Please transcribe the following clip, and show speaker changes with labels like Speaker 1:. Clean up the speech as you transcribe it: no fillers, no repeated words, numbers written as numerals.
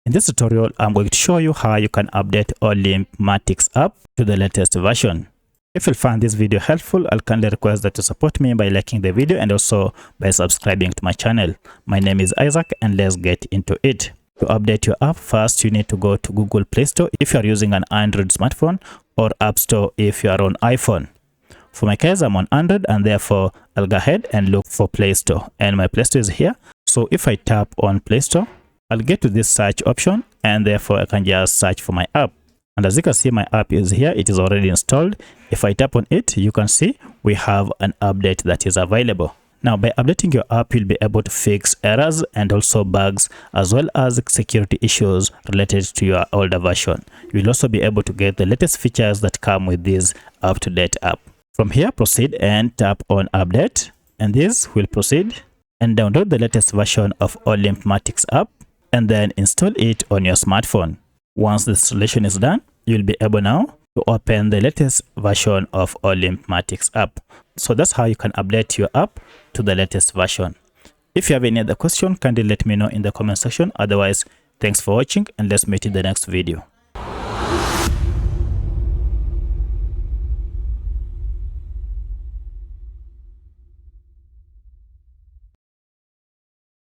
Speaker 1: In this tutorial, I'm going to show you how you can update Olymp Matrix app to the latest version. If you find this video helpful, I'll kindly request that you support me by liking the video and also by subscribing to my channel. My name is Isaac and let's get into it. To update your app, first you need to go to Google Play Store if you are using an Android smartphone or App Store if you are on iPhone. For my case, I'm on Android and therefore I'll go ahead and look for Play Store, and my Play Store is here. So if I tap on Play Store, I'll get to this search option and therefore I can just search for my app. And as you can see, my app is here. It is already installed. If I tap on it, you can see we have an update that is available. Now, by updating your app, you'll be able to fix errors and also bugs, as well as security issues related to your older version. You'll also be able to get the latest features that come with this up-to-date app. From here, proceed and tap on update, and this will proceed and download the latest version of Olymp Matrix app and then install it on your smartphone. Once the installation is done, you'll be able now to open the latest version of Olymp Matrix app. So that's how you can update your app to the latest version. If you have any other question, kindly let me know in the comment section. Otherwise, thanks for watching and let's meet in the next video.